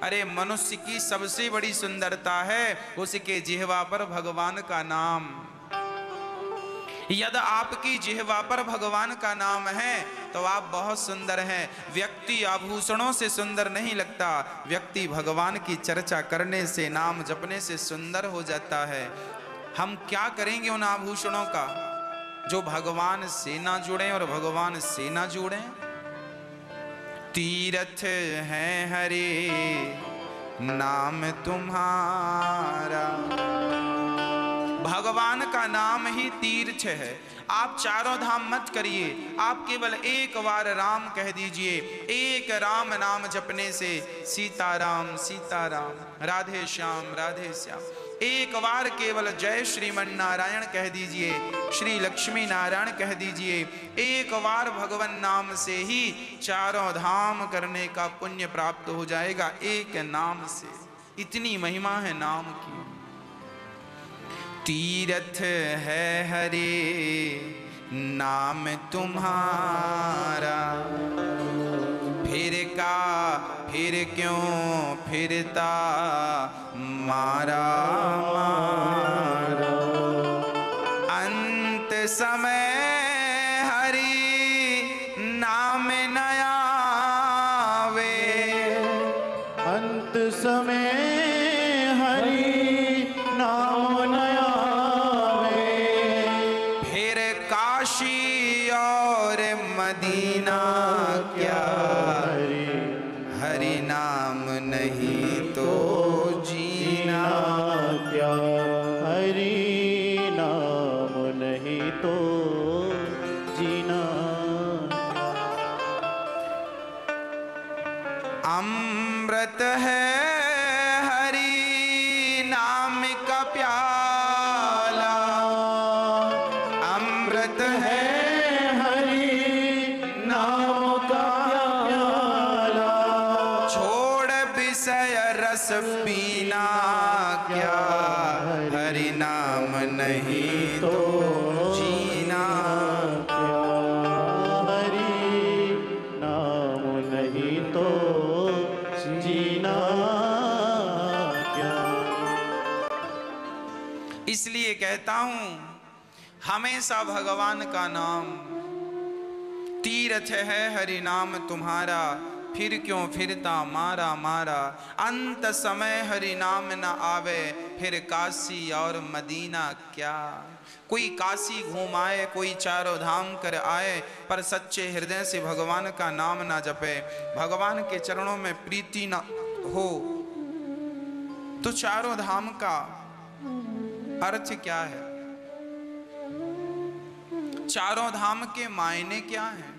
अरे मनुष्य की सबसे बड़ी सुंदरता है उसके जिह्वा पर भगवान का नाम। यदि आपकी जिह्वा पर भगवान का नाम है तो आप बहुत सुंदर हैं। व्यक्ति आभूषणों से सुंदर नहीं लगता, व्यक्ति भगवान की चर्चा करने से, नाम जपने से सुंदर हो जाता है। हम क्या करेंगे उन आभूषणों का जो भगवान से ना जुड़े और भगवान से ना जुड़े। तीर्थ है हरे नाम तुम्हारा, भगवान का नाम ही तीर्थ है। आप चारों धाम मत करिए, आप केवल एक बार राम कह दीजिए। एक राम नाम जपने से सीताराम सीताराम, राधे श्याम राधे श्याम। एक बार केवल जय श्रीमन नारायण कह दीजिए, श्री लक्ष्मी नारायण कह दीजिए। एक बार भगवान नाम से ही चारों धाम करने का पुण्य प्राप्त हो जाएगा, एक नाम से। इतनी महिमा है नाम की। तीर्थ है हरे नाम तुम्हारा, फिर क्यों फिरता मारा मारा। अंत समय हरि नाम न आवे, अंत समय हरि नाम न आवे। फिर काशी और मदीना क्या, हरि नाम नहीं तो जीना क्या, हरि नाम नहीं तो जीना। अमृत है हरि नाम का प्याला, अमृत है हरि नाम का प्याला। छोड़ विषय रस पीना क्या, हरि नाम नहीं तो जीना। हरि नाम नहीं तो जीना क्या। इसलिए कहता हूं हमेशा भगवान का नाम। तीर्थ है हरि नाम तुम्हारा, फिर क्यों फिरता मारा मारा। अंत समय हरि नाम न आवे, फिर काशी और मदीना क्या। कोई काशी घूम आए, कोई चारों धाम कर आए, पर सच्चे हृदय से भगवान का नाम ना जपे, भगवान के चरणों में प्रीति ना हो, तो चारों धाम का अर्थ क्या है? चारों धाम के मायने क्या हैं?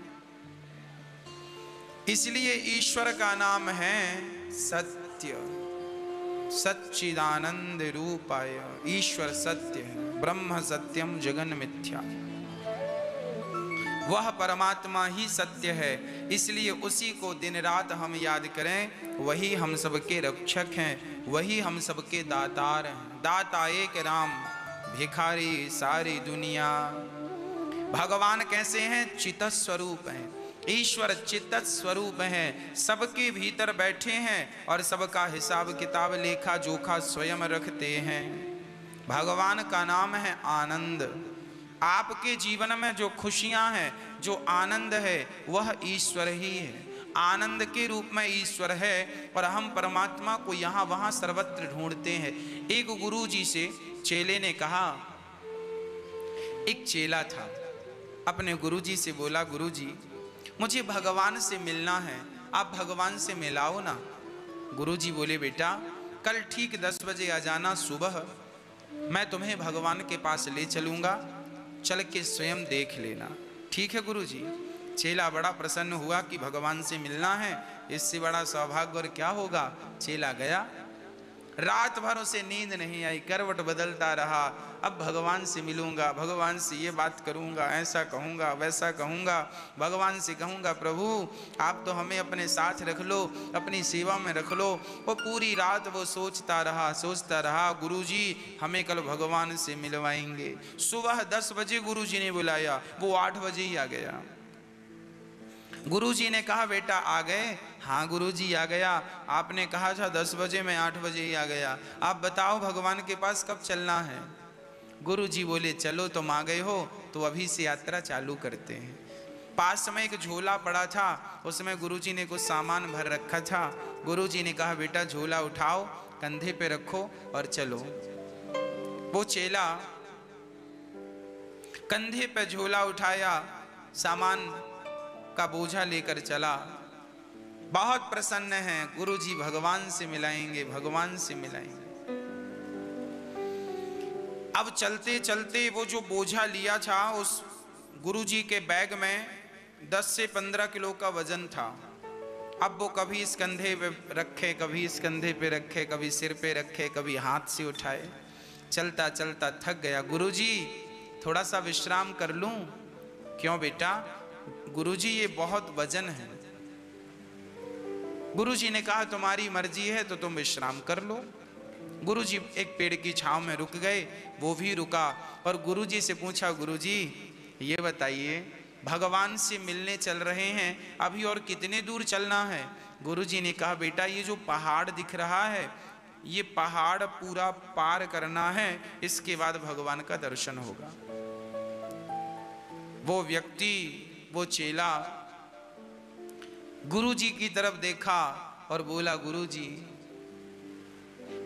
इसलिए ईश्वर का नाम है सत्य, सच्चिदानंद रूपाय। ईश्वर सत्य है, ब्रह्म सत्यम जगन मिथ्या। वह परमात्मा ही सत्य है, इसलिए उसी को दिन रात हम याद करें। वही हम सबके रक्षक हैं, वही हम सबके दातार हैं। दाता एक राम, भिखारी सारी दुनिया। भगवान कैसे हैं? चित्त स्वरूप हैं। ईश्वर चित्त स्वरूप हैं, सबके भीतर बैठे हैं और सबका हिसाब किताब लेखा जोखा स्वयं रखते हैं। भगवान का नाम है आनंद। आपके जीवन में जो खुशियां हैं, जो आनंद है, वह ईश्वर ही है। आनंद के रूप में ईश्वर है और हम परमात्मा को यहाँ वहाँ सर्वत्र ढूंढते हैं। एक गुरु जी से चेले ने कहा, एक चेला था, अपने गुरु जी से बोला, गुरु जी मुझे भगवान से मिलना है, आप भगवान से मिलाओ ना। गुरुजी बोले, बेटा कल ठीक 10 बजे आ जाना सुबह, मैं तुम्हें भगवान के पास ले चलूँगा, चल के स्वयं देख लेना। ठीक है गुरुजी। चेला बड़ा प्रसन्न हुआ कि भगवान से मिलना है, इससे बड़ा सौभाग्य और क्या होगा। चेला गया, रात भर उसे नींद नहीं आई, करवट बदलता रहा। अब भगवान से मिलूंगा, भगवान से ये बात करूंगा, ऐसा कहूंगा, वैसा कहूंगा, भगवान से कहूंगा प्रभु आप तो हमें अपने साथ रख लो, अपनी सेवा में रख लो। वो पूरी रात वो सोचता रहा, गुरुजी हमें कल भगवान से मिलवाएंगे। सुबह 10 बजे गुरुजी ने बुलाया, वो 8 बजे ही आ गया। गुरुजी ने कहा बेटा आ गए? हाँ गुरुजी आ गया, आपने कहा था 10 बजे, मैं 8 बजे ही आ गया। आप बताओ भगवान के पास कब चलना है? गुरुजी बोले चलो तुम आ गए हो तो अभी से यात्रा चालू करते हैं। पास में एक झोला पड़ा था, उसमें गुरुजी ने कुछ सामान भर रखा था। गुरुजी ने कहा बेटा झोला उठाओ, कंधे पे रखो और चलो। वो चेला कंधे पे झोला उठाया, सामान का बोझा लेकर चला। बहुत प्रसन्न है, गुरुजी भगवान से मिलाएंगे, भगवान से मिलाएंगे। अब चलते चलते वो जो बोझा लिया था, उस गुरुजी के बैग में 10 से 15 किलो का वजन था। अब वो कभी इस कंधे पे रखे, कभी इस कंधे पे रखे, कभी सिर पे रखे, कभी हाथ से उठाए। चलता चलता थक गया। गुरुजी थोड़ा सा विश्राम कर लूं? क्यों बेटा? गुरुजी ये बहुत वजन है। गुरुजी ने कहा तुम्हारी मर्जी है तो तुम विश्राम कर लो। गुरुजी एक पेड़ की छांव में रुक गए, वो भी रुका और गुरुजी से पूछा गुरुजी ये बताइए भगवान से मिलने चल रहे हैं, अभी और कितने दूर चलना है? गुरुजी ने कहा बेटा ये जो पहाड़ दिख रहा है, ये पहाड़ पूरा पार करना है, इसके बाद भगवान का दर्शन होगा। वो व्यक्ति, वो चेला गुरुजी की तरफ देखा और बोला गुरुजी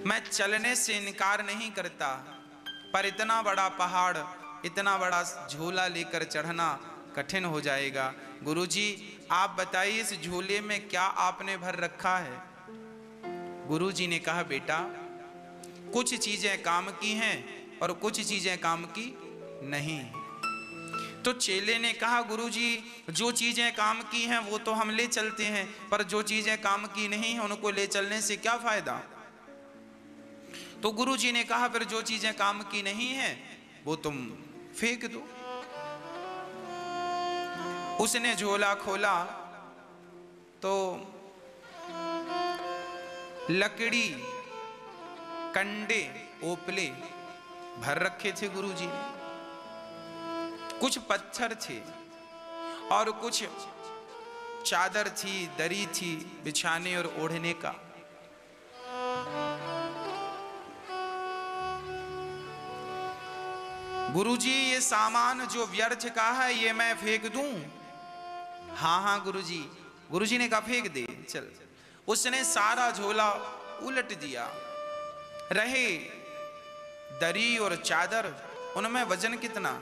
मैं चलने से इनकार नहीं करता, पर इतना बड़ा पहाड़, इतना बड़ा झोला लेकर चढ़ना कठिन हो जाएगा। गुरुजी आप बताइए इस झोले में क्या आपने भर रखा है? गुरुजी ने कहा बेटा कुछ चीजें काम की हैं और कुछ चीजें काम की नहीं। तो चेले ने कहा गुरुजी जो चीजें काम की हैं वो तो हम ले चलते हैं, पर जो चीजें काम की नहीं हैं उनको ले चलने से क्या फायदा? तो गुरुजी ने कहा फिर जो चीजें काम की नहीं हैं वो तुम फेंक दो। उसने झोला खोला तो लकड़ी, कंडे, ओपले भर रखे थे गुरुजी ने। कुछ पत्थर थे और कुछ चादर थी, दरी थी बिछाने और ओढ़ने का। गुरुजी ये सामान जो व्यर्थ का है ये मैं फेंक दूं? हाँ हाँ गुरुजी। गुरुजी ने कहा फेंक दे चल। उसने सारा झोला उलट दिया। रहे दरी और चादर, उनमें वजन कितना?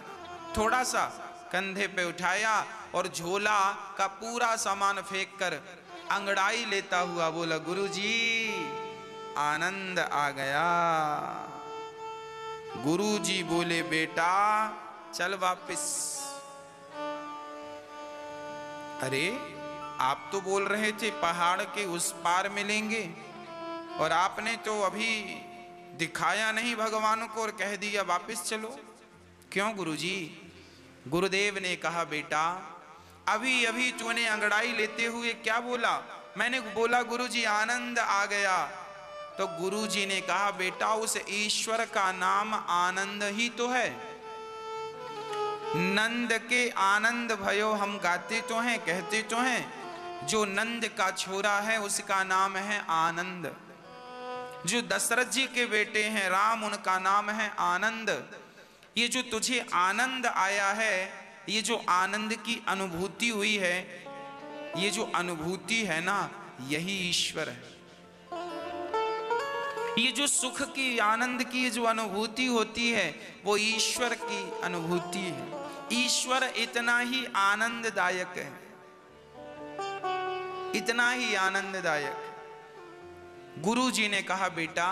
थोड़ा सा। कंधे पे उठाया और झोला का पूरा सामान फेंक कर अंगड़ाई लेता हुआ बोला गुरुजी आनंद आ गया। गुरुजी बोले बेटा चल वापिस। अरे आप तो बोल रहे थे पहाड़ के उस पार मिलेंगे और आपने तो अभी दिखाया नहीं भगवान को और कह दिया वापिस चलो। क्यों गुरुजी? गुरुदेव ने कहा बेटा अभी अभी तूने अंगड़ाई लेते हुए क्या बोला? मैंने बोला गुरुजी आनंद आ गया। तो गुरुजी ने कहा बेटा उस ईश्वर का नाम आनंद ही तो है। नंद के आनंद भयो हम गाते तो हैं, कहते तो हैं। जो नंद का छोरा है उसका नाम है आनंद। जो दशरथ जी के बेटे हैं राम, उनका नाम है आनंद। ये जो तुझे आनंद आया है, ये जो आनंद की अनुभूति हुई है, ये जो अनुभूति है ना यही ईश्वर है। ये जो सुख की, आनंद की जो अनुभूति होती है वो ईश्वर की अनुभूति है। ईश्वर इतना ही आनंददायक है, इतना ही आनंददायक। गुरु जी ने कहा बेटा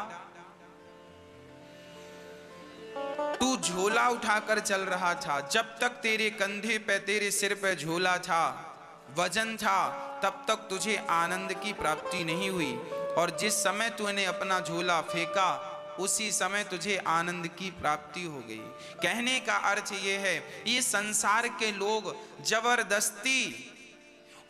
तू झोला उठाकर चल रहा था, जब तक तेरे कंधे पे, तेरे सिर पे झोला था, वजन था, तब तक तुझे आनंद की प्राप्ति नहीं हुई। और जिस समय तूने अपना झोला फेंका उसी समय तुझे आनंद की प्राप्ति हो गई। कहने का अर्थ ये है, ये संसार के लोग जबरदस्ती,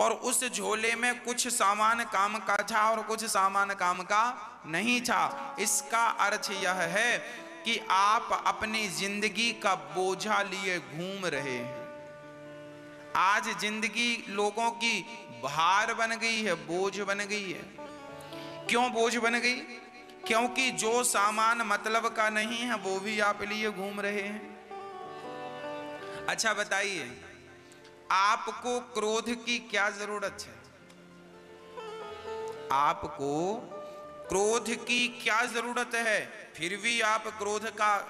और उस झोले में कुछ सामान काम का था और कुछ सामान काम का नहीं था। इसका अर्थ यह है कि आप अपनी जिंदगी का बोझा लिए घूम रहे हैं। आज जिंदगी लोगों की भार बन गई है, बोझ बन गई है। क्यों बोझ बन गई? क्योंकि जो सामान मतलब का नहीं है वो भी आप लिए घूम रहे हैं। अच्छा बताइए, आपको क्रोध की क्या जरूरत है? आपको क्रोध की क्या जरूरत है? फिर भी आप क्रोध का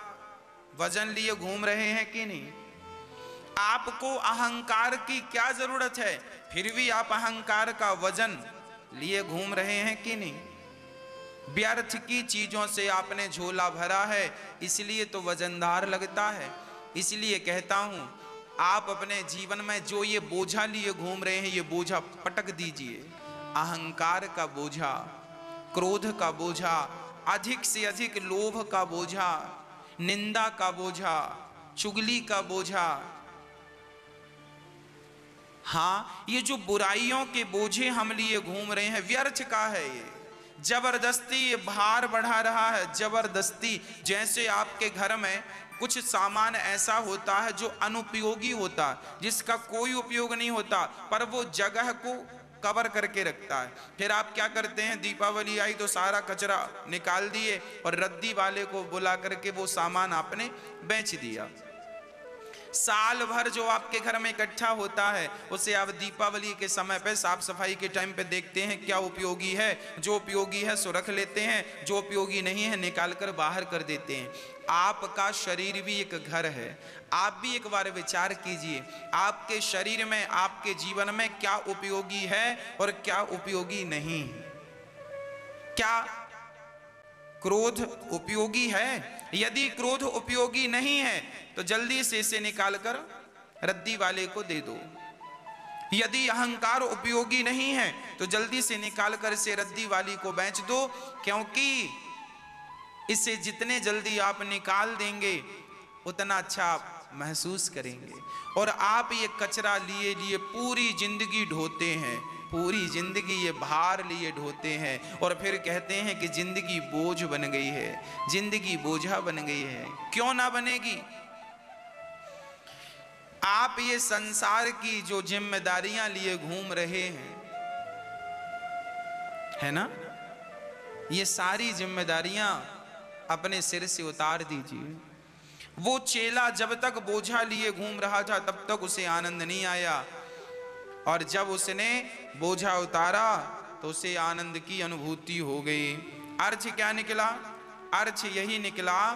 वजन लिए घूम रहे हैं कि नहीं? आपको अहंकार की क्या जरूरत है? फिर भी आप अहंकार का वजन लिए घूम रहे हैं कि नहीं? व्यर्थ की चीजों से आपने झोला भरा है, इसलिए तो वजनदार लगता है। इसलिए कहता हूं, आप अपने जीवन में जो ये बोझा लिए घूम रहे हैं, ये बोझा पटक दीजिए। अहंकार का बोझा, क्रोध का बोझा, अधिक से अधिक लोभ का बोझा, निंदा का बोझा, चुगली का बोझा। हाँ, ये जो बुराइयों के बोझे हम लिए घूम रहे हैं, व्यर्थ का है। ये जबरदस्ती ये भार बढ़ा रहा है, जबरदस्ती। जैसे आपके घर में कुछ सामान ऐसा होता है जो अनुपयोगी होता है, जिसका कोई उपयोग नहीं होता, पर वो जगह को कवर करके रखता है। फिर आप क्या करते हैं? दीपावली आई तो सारा कचरा निकाल दिए और रद्दी वाले को बुला करके वो सामान आपने बेच दिया। साल भर जो आपके घर में इकट्ठा होता है, उसे आप दीपावली के समय पे, साफ सफाई के टाइम पे देखते हैं क्या उपयोगी है। जो उपयोगी है सो रख लेते हैं, जो उपयोगी नहीं है निकाल कर बाहर कर देते हैं। आपका शरीर भी एक घर है। आप भी एक बार विचार कीजिए, आपके शरीर में, आपके जीवन में क्या उपयोगी है और क्या उपयोगी नहीं। क्या क्रोध उपयोगी है? यदि क्रोध उपयोगी नहीं है तो जल्दी से इसे निकालकर रद्दी वाले को दे दो। यदि अहंकार उपयोगी नहीं है तो जल्दी से निकालकर इसे रद्दी वाली को बेच दो, क्योंकि इसे जितने जल्दी आप निकाल देंगे उतना अच्छा आप महसूस करेंगे। और आप ये कचरा लिए लिए पूरी जिंदगी ढोते हैं, पूरी जिंदगी ये भार लिए ढोते हैं, और फिर कहते हैं कि जिंदगी बोझ बन गई है, जिंदगी बोझा बन गई है। क्यों ना बनेगी? आप ये संसार की जो जिम्मेदारियां लिए घूम रहे हैं, है ना, ये सारी जिम्मेदारियां अपने सिर से उतार दीजिए। वो चेला जब तक बोझा लिए घूम रहा था तब तक उसे आनंद नहीं आया, और जब उसने बोझा उतारा तो उसे आनंद की अनुभूति हो गई। अर्थ क्या निकला? अर्थ यही निकला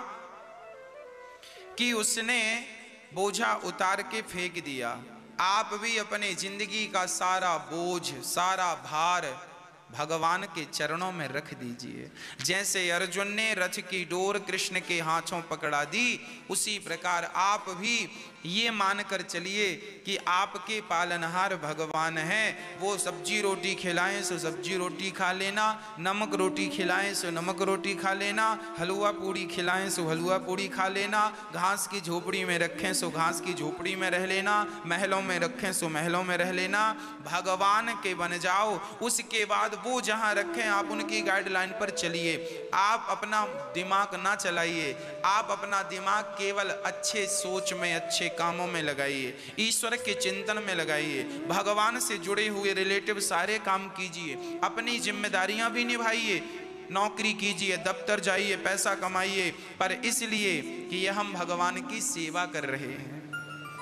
कि उसने बोझा उतार के फेंक दिया। आप भी अपने जिंदगी का सारा बोझ, सारा भार भगवान के चरणों में रख दीजिए। जैसे अर्जुन ने रथ की डोर कृष्ण के हाथों पकड़ा दी, उसी प्रकार आप भी ये मानकर चलिए कि आपके पालनहार भगवान हैं। वो सब्जी रोटी खिलाएं सो सब्जी रोटी खा लेना, नमक रोटी खिलाएं सो नमक रोटी खा लेना, हलवा पूड़ी खिलाएं सो हलवा पूड़ी खा लेना, घास की झोपड़ी में रखें सो घास की झोपड़ी में रह लेना, महलों में रखें सो महलों में रह लेना। भगवान के बन जाओ, उसके बाद वो जहां रखें आप उनकी गाइडलाइन पर चलिए। आप अपना दिमाग ना चलाइए, आप अपना दिमाग केवल अच्छे सोच में, अच्छे कामों में लगाइए, ईश्वर के चिंतन में लगाइए, भगवान से जुड़े हुए रिलेटिव सारे काम कीजिए, अपनी जिम्मेदारियां भी निभाइए, नौकरी कीजिए, दफ्तर जाइए, पैसा कमाइए, पर इसलिए कि ये हम भगवान की सेवा कर रहे हैं।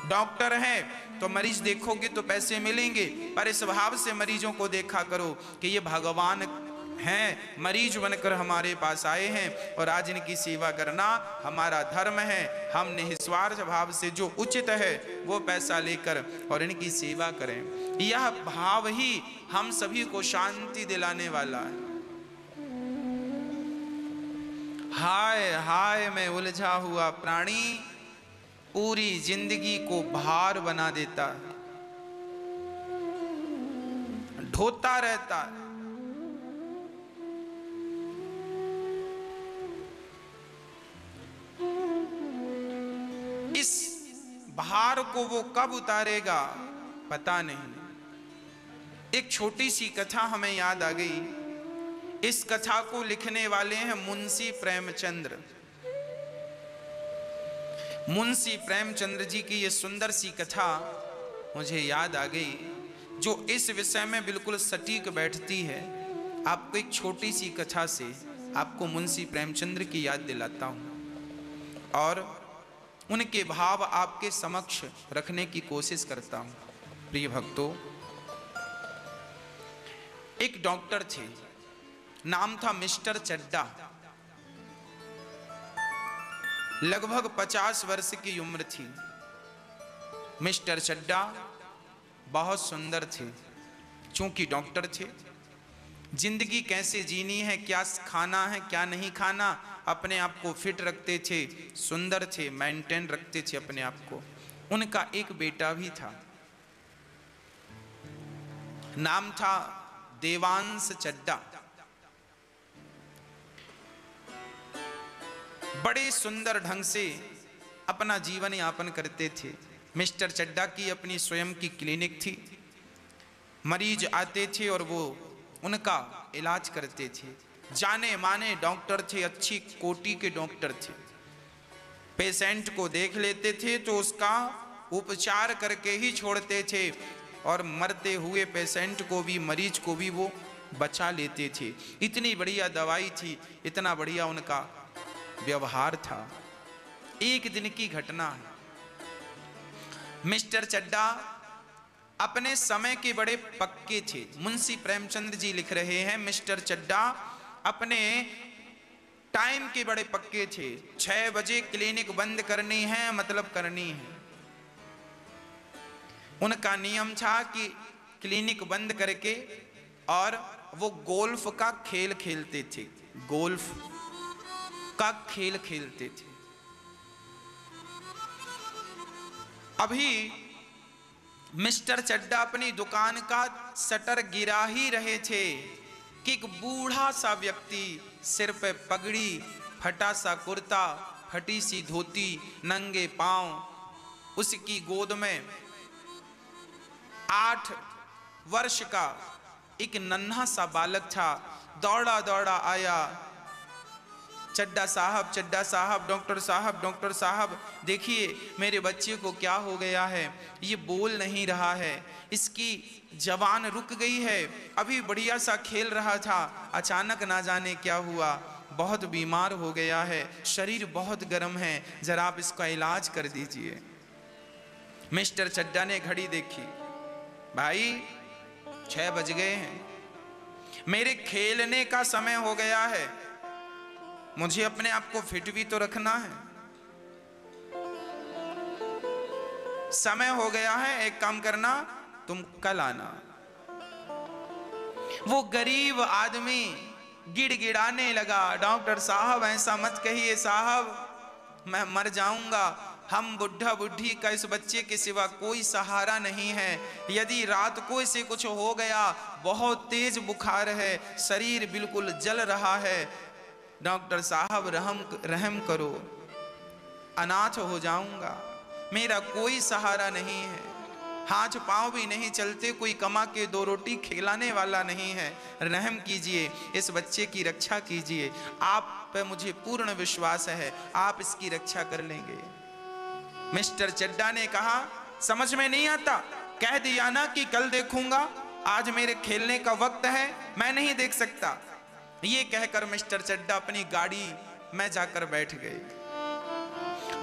डॉक्टर हैं तो मरीज देखोगे तो पैसे मिलेंगे, पर इस भाव से मरीजों को देखा करो कि ये भगवान हैं, मरीज बनकर हमारे पास आए हैं और आज इनकी सेवा करना हमारा धर्म है। हम निस्वार्थ भाव से जो उचित है वो पैसा लेकर और इनकी सेवा करें। यह भाव ही हम सभी को शांति दिलाने वाला है। हाय हाय मैं उलझा हुआ प्राणी पूरी जिंदगी को भार बना देता है, ढोता रहता है। इस भार को वो कब उतारेगा पता नहीं। एक छोटी सी कथा हमें याद आ गई। इस कथा को लिखने वाले हैं मुंशी प्रेमचंद्र। मुंशी प्रेमचंद्र जी की ये सुंदर सी कथा मुझे याद आ गई, जो इस विषय में बिल्कुल सटीक बैठती है। आपको एक छोटी सी कथा से आपको मुंशी प्रेमचंद्र की याद दिलाता हूँ और उनके भाव आपके समक्ष रखने की कोशिश करता हूँ। प्रिय भक्तों, एक डॉक्टर थे, नाम था मिस्टर चड्डा। लगभग 50 वर्ष की उम्र थी। मिस्टर चड्डा बहुत सुंदर थे। चूंकि डॉक्टर थे, जिंदगी कैसे जीनी है, क्या खाना है क्या नहीं खाना, अपने आप को फिट रखते थे, सुंदर थे, मेंटेन रखते थे अपने आप को। उनका एक बेटा भी था, नाम था देवांश चड्डा। बड़े सुंदर ढंग से अपना जीवन यापन करते थे। मिस्टर चड्डा की अपनी स्वयं की क्लिनिक थी। मरीज आते थे और वो उनका इलाज करते थे। जाने माने डॉक्टर थे, अच्छी कोटि के डॉक्टर थे। पेशेंट को देख लेते थे तो उसका उपचार करके ही छोड़ते थे और मरते हुए पेशेंट को भी, मरीज को भी वो बचा लेते थे। इतनी बढ़िया दवाई थी, इतना बढ़िया उनका व्यवहार था। एक दिन की घटना है, मिस्टर चड्डा अपने समय के बड़े पक्के थे। मुंशी प्रेमचंद्र जी लिख रहे हैं, मिस्टर चड्डा अपने टाइम के बड़े पक्के थे। 6 बजे क्लिनिक बंद करनी है, मतलब करनी है। उनका नियम था कि क्लिनिक बंद करके और वो गोल्फ का खेल खेलते थे। गोल्फ का खेल खेलते थे। अभी मिस्टर चड्डा अपनी दुकान का शटर गिरा ही रहे थे कि एक बूढ़ा सा व्यक्ति, सिर पे पगड़ी, फटा सा कुर्ता, फटी सी धोती, नंगे पांव, उसकी गोद में 8 वर्ष का एक नन्हा सा बालक था। दौड़ा दौड़ा आया, चड्डा साहब, डॉक्टर साहब, देखिए मेरे बच्चे को क्या हो गया है, ये बोल नहीं रहा है, इसकी जबान रुक गई है, अभी बढ़िया सा खेल रहा था, अचानक ना जाने क्या हुआ, बहुत बीमार हो गया है, शरीर बहुत गर्म है, जरा आप इसका इलाज कर दीजिए। मिस्टर चड्डा ने घड़ी देखी, भाई 6 बज गए हैं, मेरे खेलने का समय हो गया है, मुझे अपने आप को फिट भी तो रखना है, समय हो गया है, एक काम करना, तुम कल आना। वो गरीब आदमी गिड़गिड़ाने लगा, डॉक्टर साहब ऐसा मत कहिए साहब, मैं मर जाऊंगा, हम बुढ़ा बुढ़ी का इस बच्चे के सिवा कोई सहारा नहीं है, यदि रात को इसे कुछ हो गया, बहुत तेज बुखार है, शरीर बिल्कुल जल रहा है, डॉक्टर साहब रहम करो, अनाथ हो जाऊंगा, मेरा कोई सहारा नहीं है, हाथ पांव भी नहीं चलते, कोई कमा के 2 रोटी खिलाने वाला नहीं है, रहम कीजिए, इस बच्चे की रक्षा कीजिए, आप पे मुझे पूर्ण विश्वास है, आप इसकी रक्षा कर लेंगे। मिस्टर चड्डा ने कहा, समझ में नहीं आता, कह दिया ना कि कल देखूंगा, आज मेरे खेलने का वक्त है, मैं नहीं देख सकता। ये कहकर मिस्टर चड्डा अपनी गाड़ी में जाकर बैठ गए।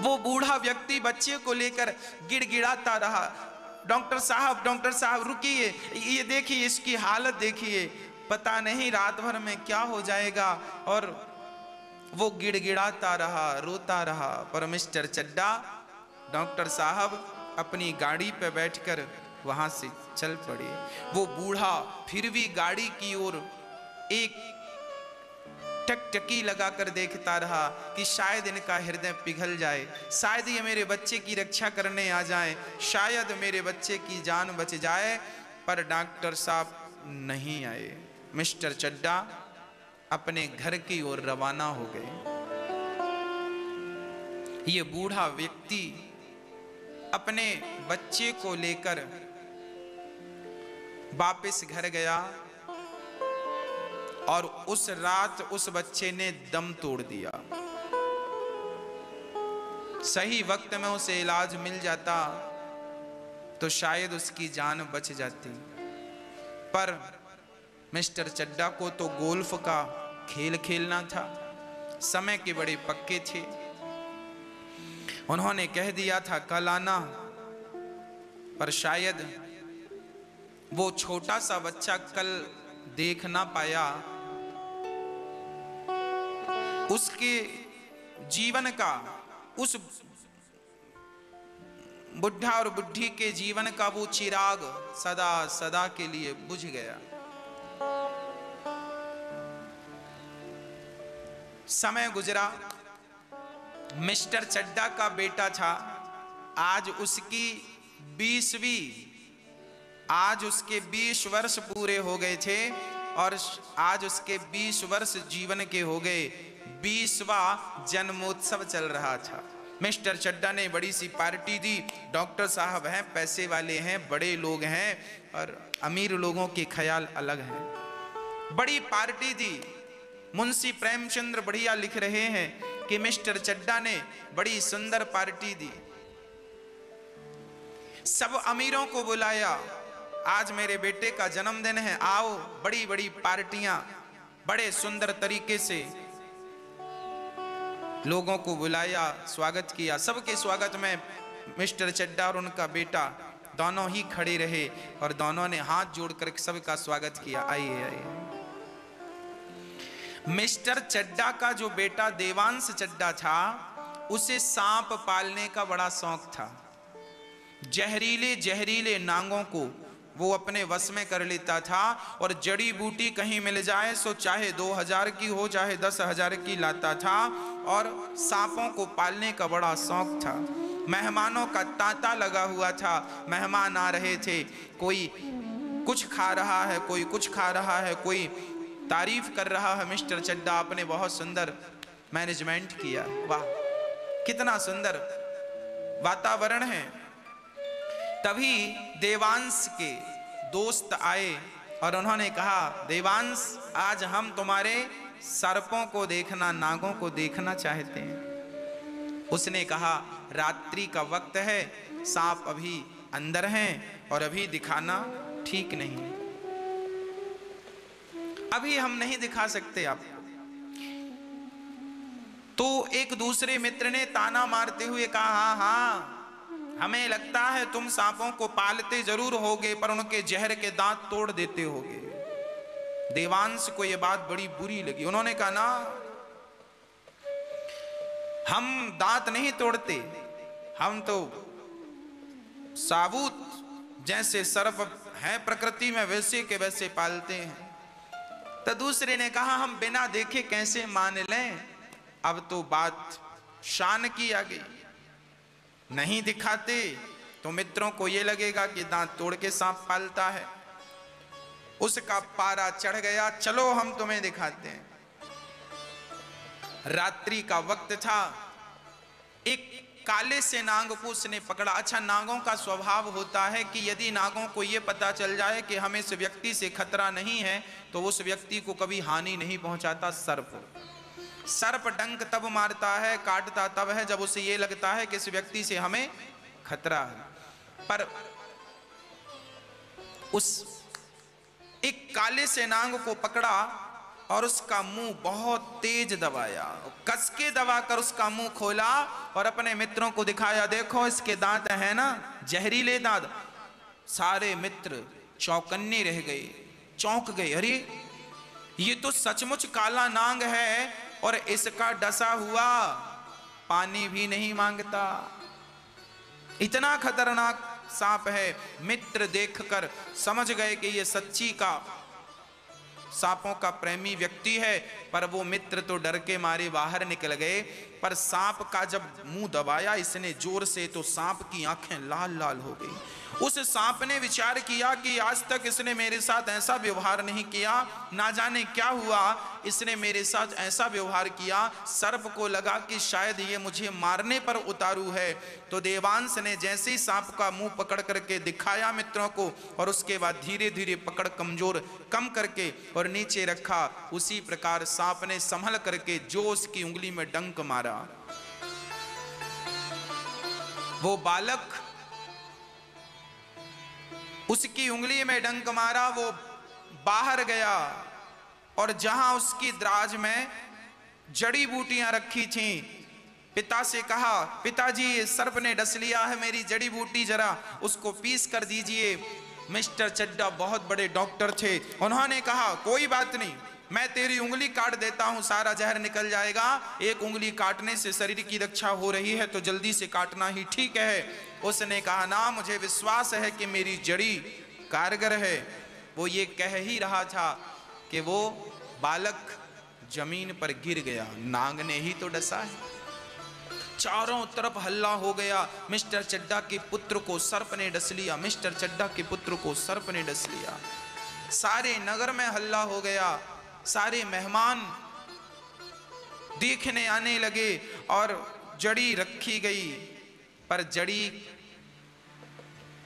वो बूढ़ा व्यक्ति बच्चे को लेकर गिड़गिड़ाता रहा, डॉक्टर साहब रुकिए, ये देखिए इसकी हालत देखिए, पता नहीं रात भर में क्या हो जाएगा। और वो गिड़गिड़ाता रहा, रोता रहा, पर मिस्टर चड्डा, डॉक्टर साहब अपनी गाड़ी पे बैठकर वहां से चल पड़े। वो बूढ़ा फिर भी गाड़ी की ओर एक टकटकी लगाकर देखता रहा कि शायद इनका हृदय पिघल जाए, शायद ये मेरे बच्चे की रक्षा करने आ जाए, शायद मेरे बच्चे की जान बच जाए, पर डॉक्टर साहब नहीं आए। मिस्टर चड्डा अपने घर की ओर रवाना हो गए। ये बूढ़ा व्यक्ति अपने बच्चे को लेकर वापस घर गया और उस रात उस बच्चे ने दम तोड़ दिया। सही वक्त में उसे इलाज मिल जाता तो शायद उसकी जान बच जाती। पर मिस्टर चड्डा को तो गोल्फ का खेल खेलना था, समय के बड़े पक्के थे। उन्होंने कह दिया था कल आना, पर शायद वो छोटा सा बच्चा कल देख ना पाया। उसके जीवन का, उस बुढ़ा और बुढ़ी के जीवन का वो चिराग सदा सदा के लिए बुझ गया। समय गुजरा, मिस्टर चड्डा का बेटा था, आज उसकी 20 वर्ष पूरे हो गए थे और आज उसके 20 वर्ष जीवन के हो गए। 20वां जन्मोत्सव चल रहा था। मिस्टर चड्डा ने बड़ी सी पार्टी दी। डॉक्टर साहब हैं, पैसे वाले हैं, बड़े लोग हैं और अमीर लोगों के ख्याल अलग हैं। बड़ी पार्टी दी। मुंशी प्रेमचंद्र बढ़िया लिख रहे हैं कि मिस्टर चड्डा ने बड़ी सुंदर पार्टी दी। सब अमीरों को बुलाया, आज मेरे बेटे का जन्मदिन है, आओ। बड़ी बड़ी पार्टियां, बड़े सुंदर तरीके से लोगों को बुलाया, स्वागत किया। सबके स्वागत में मिस्टर चड्डा और उनका बेटा दोनों ही खड़े रहे और दोनों ने हाथ जोड़कर सबका स्वागत किया। आइए आइए। मिस्टर चड्डा का जो बेटा देवांश चड्डा था, उसे सांप पालने का बड़ा शौक था। जहरीले जहरीले नांगों को वो अपने वश में कर लेता था और जड़ी बूटी कहीं मिल जाए सो चाहे 2000 की हो चाहे 10,000 की लाता था और सांपों को पालने का बड़ा शौक था। मेहमानों का तांता लगा हुआ था। मेहमान आ रहे थे, कोई कुछ खा रहा है, कोई कुछ खा रहा है, कोई तारीफ कर रहा है। मिस्टर चड्डा आपने बहुत सुंदर मैनेजमेंट किया, वाह कितना सुंदर वातावरण है। तभी देवांश के दोस्त आए और उन्होंने कहा, देवांश आज हम तुम्हारे सर्पों को देखना, नागों को देखना चाहते हैं। उसने कहा रात्रि का वक्त है, सांप अभी अंदर हैं और अभी दिखाना ठीक नहीं, अभी हम नहीं दिखा सकते आपको। तो एक दूसरे मित्र ने ताना मारते हुए कहा, हाँ हाँ हमें लगता है तुम सांपों को पालते जरूर होगे पर उनके जहर के दांत तोड़ देते होगे। देवांश को यह बात बड़ी बुरी लगी। उन्होंने कहा ना, हम दांत नहीं तोड़ते, हम तो साबुत जैसे सर्प हैं प्रकृति में वैसे के वैसे पालते हैं। तो दूसरे ने कहा हम बिना देखे कैसे मान लें, अब तो बात शान की आ गई, नहीं दिखाते तो मित्रों को यह लगेगा कि दांत तोड़ के सांप पालता है। उसका पारा चढ़ गया, चलो हम तुम्हें दिखाते हैं। रात्रि का वक्त था, एक काले से नाग को उसने पकड़ा। अच्छा, नागों का स्वभाव होता है कि यदि नागों को यह पता चल जाए कि हमें इस व्यक्ति से खतरा नहीं है तो उस व्यक्ति को कभी हानि नहीं पहुंचाता। सर्प डंक तब मारता है, काटता तब है जब उसे यह लगता है कि इस व्यक्ति से हमें खतरा है। पर उस एक काले से नाग को पकड़ा और उसका मुंह बहुत तेज दबाया, कस के दबाकर उसका मुंह खोला और अपने मित्रों को दिखाया, देखो इसके दांत है ना, जहरीले दांत। सारे मित्र चौकन्ने रह गए, चौंक गए, अरे ये तो सचमुच काला नाग है और इसका डसा हुआ पानी भी नहीं मांगता, इतना खतरनाक सांप है। मित्र देखकर समझ गए कि ये सच्ची का सांपों का प्रेमी व्यक्ति है, पर वो मित्र तो डर के मारे बाहर निकल गए। पर सांप का जब मुंह दबाया इसने जोर से तो सांप की आंखें लाल लाल हो गई। उस सांप ने विचार किया कि आज तक इसने मेरे साथ ऐसा व्यवहार नहीं किया, ना जाने क्या हुआ इसने मेरे साथ ऐसा व्यवहार किया। सर्प को लगा कि शायद ये मुझे मारने पर उतारू है। तो देवांश ने जैसे ही सांप का मुंह पकड़ करके दिखाया मित्रों को और उसके बाद धीरे धीरे पकड़ कमजोर कम करके और नीचे रखा, उसी प्रकार सांप ने संभल करके जो उसकी उंगली में डंक मारा। वो बालक उसकी उंगली में डंक मारा, वो बाहर गया और जहां उसकी दराज में जड़ी बूटियां रखी थीं, पिता से कहा, पिताजी सर्प ने डस लिया है मेरी जड़ी बूटी, जरा उसको पीस कर दीजिए। मिस्टर चड्डा बहुत बड़े डॉक्टर थे, उन्होंने कहा कोई बात नहीं, मैं तेरी उंगली काट देता हूं, सारा जहर निकल जाएगा। एक उंगली काटने से शरीर की रक्षा हो रही है तो जल्दी से काटना ही ठीक है। उसने कहा ना, मुझे विश्वास है कि मेरी जड़ी कारगर है। वो ये कह ही रहा था कि वो बालक जमीन पर गिर गया, नाग ने ही तो डसा है। चारों तरफ हल्ला हो गया, मिस्टर चड्डा के पुत्र को सर्प ने डस लिया, मिस्टर चड्डा के पुत्र को सर्प ने डस लिया। सारे नगर में हल्ला हो गया, सारे मेहमान देखने आने लगे और जड़ी रखी गई, पर जड़ी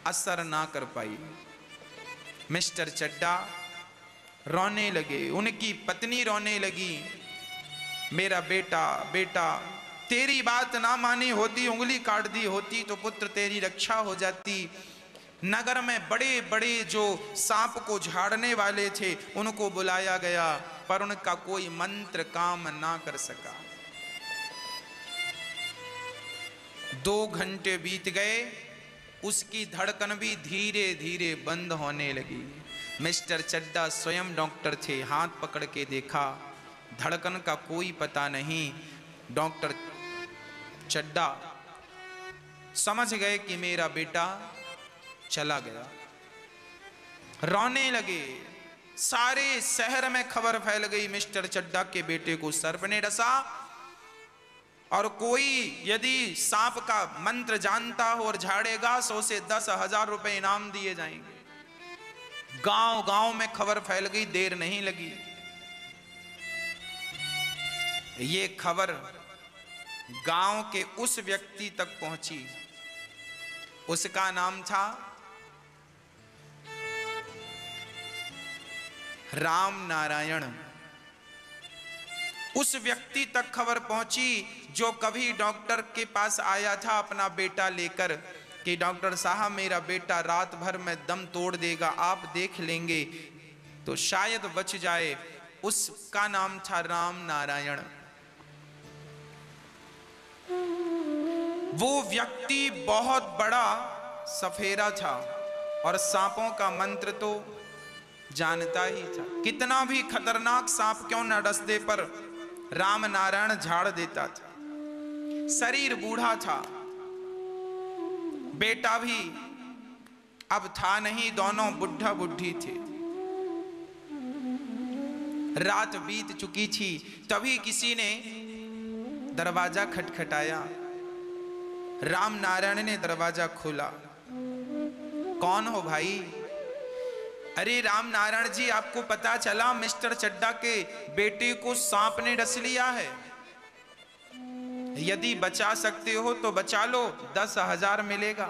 असर ना कर पाई। मिस्टर चड्डा रोने लगे, उनकी पत्नी रोने लगी, मेरा बेटा, बेटा तेरी बात ना मानी होती, उंगली काट दी होती तो पुत्र तेरी रक्षा हो जाती। नगर में बड़े बड़े जो सांप को झाड़ने वाले थे उनको बुलाया गया, पर उनका कोई मंत्र काम ना कर सका। 2 घंटे बीत गए, उसकी धड़कन भी धीरे धीरे बंद होने लगी। मिस्टर चड्डा स्वयं डॉक्टर थे, हाथ पकड़ के देखा, धड़कन का कोई पता नहीं। डॉक्टर चड्डा समझ गए कि मेरा बेटा चला गया, रोने लगे। सारे शहर में खबर फैल गई, मिस्टर चड्डा के बेटे को सर्प ने डसा, और कोई यदि सांप का मंत्र जानता हो और झाड़ेगा 100 से 10,000 रुपए इनाम दिए जाएंगे। गांव गांव में खबर फैल गई, देर नहीं लगी। ये खबर गांव के उस व्यक्ति तक पहुंची, उसका नाम था राम नारायण। उस व्यक्ति तक खबर पहुंची जो कभी डॉक्टर के पास आया था अपना बेटा लेकर कि डॉक्टर साहब मेरा बेटा रात भर में दम तोड़ देगा, आप देख लेंगे तो शायद बच जाए। उसका नाम था राम नारायण। वो व्यक्ति बहुत बड़ा सफेरा था और सांपों का मंत्र तो जानता ही था। कितना भी खतरनाक सांप क्यों न डस दे, पर राम नारायण झाड़ देता था। शरीर बूढ़ा था, बेटा भी अब था नहीं, दोनों बुढ़ा बुढ़ी थे। रात बीत चुकी थी, तभी किसी ने दरवाजा खटखटाया। राम नारायण ने दरवाजा खोला। कौन हो भाई? अरे राम नारायण जी, आपको पता चला मिस्टर चड्डा के बेटे को सांप ने डस लिया है, यदि बचा सकते हो तो बचा लो, 10,000 मिलेगा।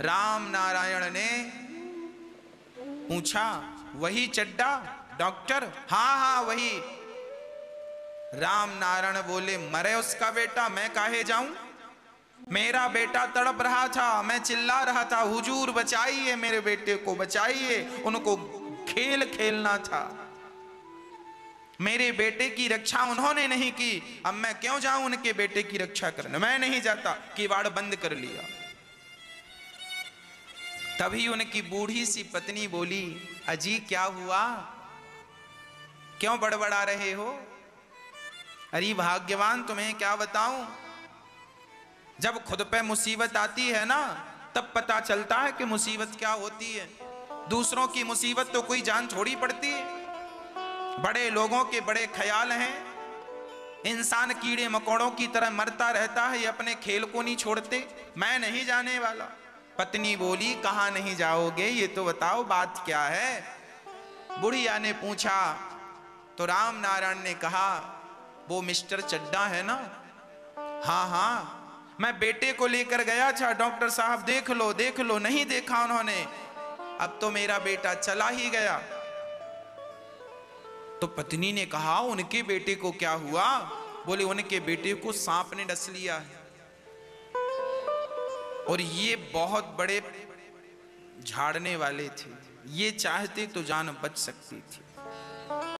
राम नारायण ने पूछा, वही चड्डा डॉक्टर? हाँ हाँ वही। राम नारायण बोले, मरे उसका बेटा, मैं काहे जाऊं? मेरा बेटा तड़प रहा था, मैं चिल्ला रहा था, हुजूर बचाइए मेरे बेटे को, बचाइए, उनको खेल खेलना था, मेरे बेटे की रक्षा उन्होंने नहीं की, अब मैं क्यों जाऊं उनके बेटे की रक्षा करने? मैं नहीं जाता। किवाड़ बंद कर लिया। तभी उनकी बूढ़ी सी पत्नी बोली, अजी क्या हुआ, क्यों बड़बड़ा रहे हो? अरे भाग्यवान, तुम्हें क्या बताऊं, जब खुद पे मुसीबत आती है ना तब पता चलता है कि मुसीबत क्या होती है। दूसरों की मुसीबत तो कोई जान छोड़ी पड़ती है। बड़े लोगों के बड़े ख्याल हैं, इंसान कीड़े मकोड़ों की तरह मरता रहता है, ये अपने खेल को नहीं छोड़ते। मैं नहीं जाने वाला। पत्नी बोली, कहाँ नहीं जाओगे, ये तो बताओ बात क्या है? बुढ़िया ने पूछा तो राम नारायण ने कहा, वो मिस्टर चड्डा है ना? हाँ हाँ, मैं बेटे को लेकर गया था, डॉक्टर साहब देख लो देख लो, नहीं देखा उन्होंने, अब तो मेरा बेटा चला ही गया। तो पत्नी ने कहा, उनके बेटे को क्या हुआ? बोले, उनके बेटे को सांप ने डस लिया है। और ये बहुत बड़े झाड़ने वाले थे। ये चाहते तो जान बच सकती थी।